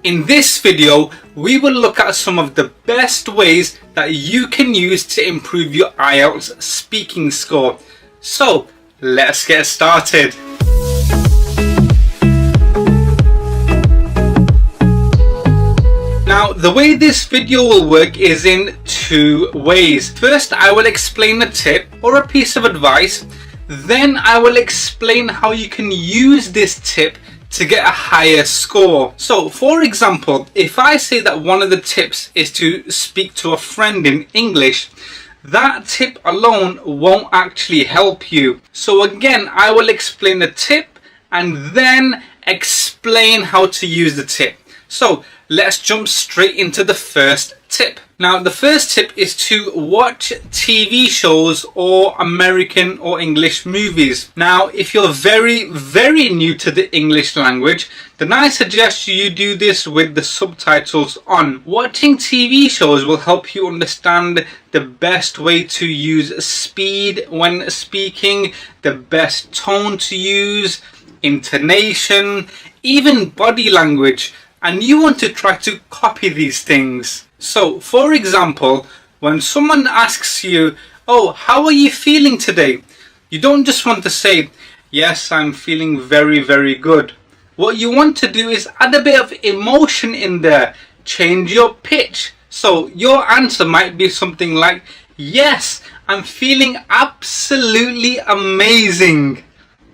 In this video, we will look at some of the best ways that you can use to improve your IELTS speaking score. So, let's get started. Now, the way this video will work is in two ways. First, I will explain a tip or a piece of advice. Then I will explain how you can use this tip to get a higher score. So, for example, if I say that one of the tips is to speak to a friend in English, that tip alone won't actually help you. So again, I will explain the tip and then explain how to use the tip. So let's jump straight into the first tip. Now, the first tip is to watch TV shows or American or English movies. Now, if you're very new to the English language, then I suggest you do this with the subtitles on. Watching TV shows will help you understand the best way to use speed when speaking, the best tone to use, intonation, even body language. And you want to try to copy these things. So, for example, when someone asks you, "Oh, how are you feeling today?" you don't just want to say, "Yes, I'm feeling very good." What you want to do is add a bit of emotion in there. Change your pitch. So, your answer might be something like, "Yes, I'm feeling absolutely amazing."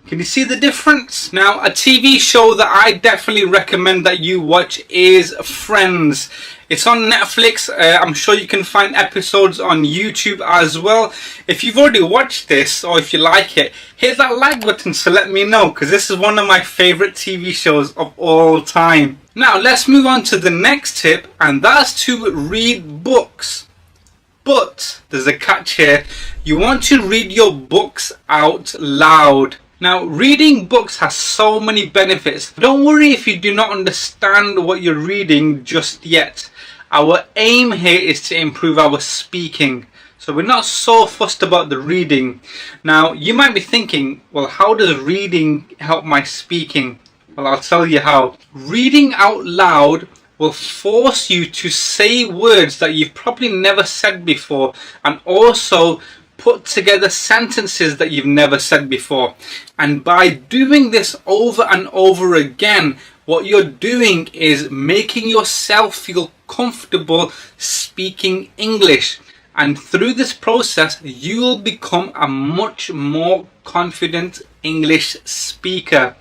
Can you see the difference? Now, a TV show that I definitely recommend that you watch is Friends. It's on Netflix. I'm sure you can find episodes on YouTube as well. If you've already watched this or if you like it, hit that like button to let me know, because this is one of my favorite TV shows of all time. Now, let's move on to the next tip, and that's to read books. But there's a catch here. You want to read your books out loud. Now, reading books has so many benefits. Don't worry if you do not understand what you're reading just yet. Our aim here is to improve our speaking. So we're not so fussed about the reading. Now, you might be thinking, well, how does reading help my speaking? Well, I'll tell you how. Reading out loud will force you to say words that you've probably never said before, and also put together sentences that you've never said before. And by doing this over and over again, what you're doing is making yourself feel comfortable speaking English. And through this process, you'll become a much more confident English speaker.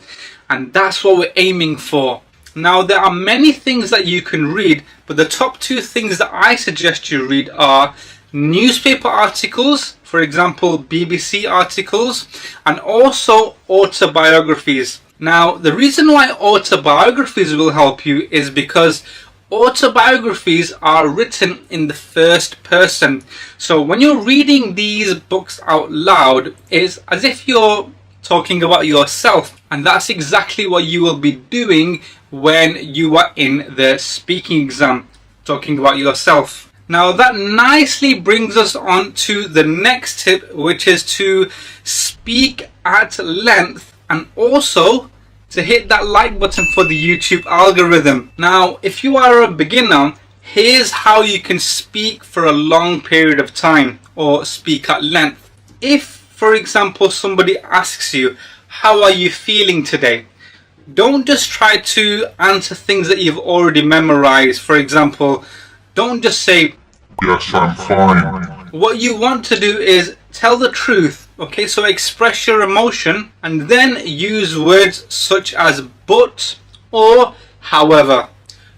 And that's what we're aiming for. Now, there are many things that you can read, but the top two things that I suggest you read are newspaper articles, for example BBC articles, and also autobiographies. Now, the reason why autobiographies will help you is because autobiographies are written in the first person. So when you're reading these books out loud, it's as if you're talking about yourself, and that's exactly what you will be doing when you are in the speaking exam, talking about yourself. Now, that nicely brings us on to the next tip, which is to speak at length and also to hit that like button for the YouTube algorithm. Now, if you are a beginner, here's how you can speak for a long period of time or speak at length. If, for example, somebody asks you, "How are you feeling today?" don't just try to answer things that you've already memorized. For example, don't just say, "Yes, I'm fine." What you want to do is tell the truth, okay? So express your emotion and then use words such as but or however.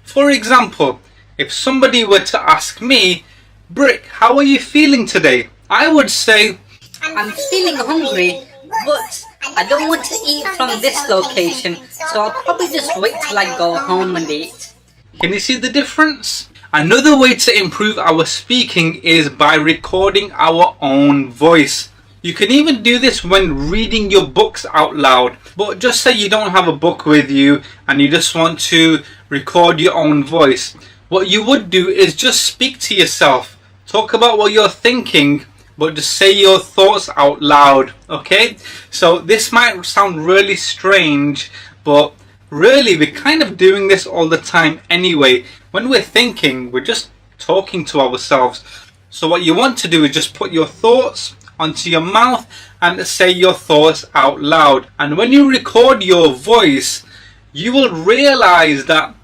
For example, if somebody were to ask me, "Brick, how are you feeling today?" I would say, "I'm feeling hungry, but I don't want to eat from this location, so I'll probably just wait till I go home and eat." Can you see the difference? Another way to improve our speaking is by recording our own voice. You can even do this when reading your books out loud. But just say you don't have a book with you and you just want to record your own voice. What you would do is just speak to yourself. Talk about what you're thinking, but just say your thoughts out loud, okay? So this might sound really strange, but Really, we're kind of doing this all the time anyway. When we're thinking, we're just talking to ourselves. So what you want to do is just put your thoughts onto your mouth and say your thoughts out loud. And when you record your voice, you will realize that,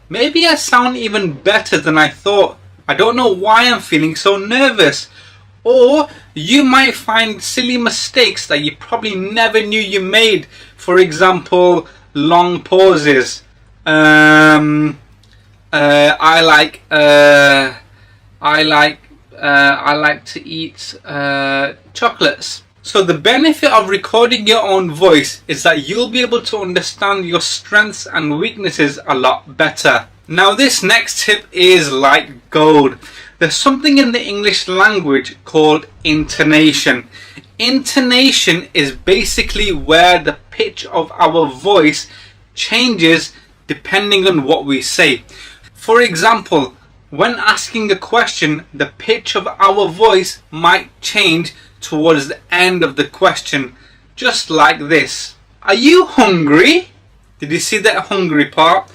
maybe I sound even better than I thought. I don't know why I'm feeling so nervous. Or you might find silly mistakes that you probably never knew you made. For example, long pauses. I like to eat chocolates. So the benefit of recording your own voice is that you'll be able to understand your strengths and weaknesses a lot better. Now this next tip is like gold. There's something in the English language called intonation. Intonation is basically where the pitch of our voice changes depending on what we say. For example, when asking a question, the pitch of our voice might change towards the end of the question, just like this. Are you hungry? Did you see that hungry part?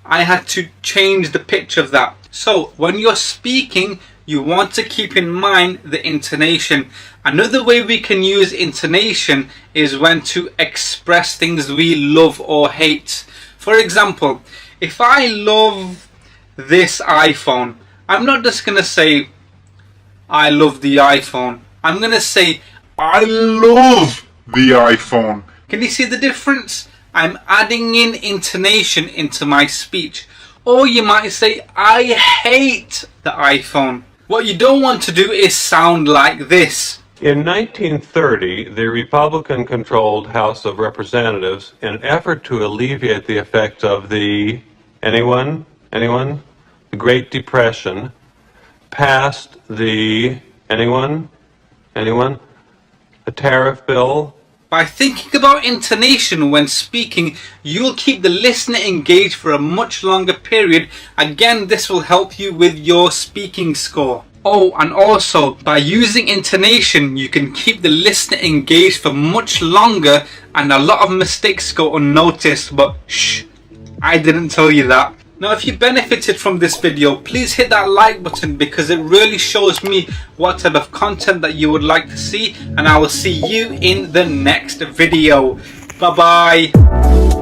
I had to change the pitch of that. So when you're speaking, you want to keep in mind the intonation. Another way we can use intonation is when to express things we love or hate. For example, if I love this iPhone, I'm not just going to say I love the iPhone. I'm going to say I love the iPhone. Can you see the difference? I'm adding in intonation into my speech. Or you might say I hate the iPhone. What you don't want to do is sound like this. In 1930, the Republican-controlled House of Representatives, in an effort to alleviate the effects of the the Great Depression, passed the a tariff bill. By thinking about intonation when speaking, you'll keep the listener engaged for a much longer period. Again, this will help you with your speaking score. Oh, and also, by using intonation, you can keep the listener engaged for much longer and a lot of mistakes go unnoticed. But shh, I didn't tell you that. Now, if you benefited from this video, please hit that like button because it really shows me what type of content that you would like to see, and I will see you in the next video. Bye bye.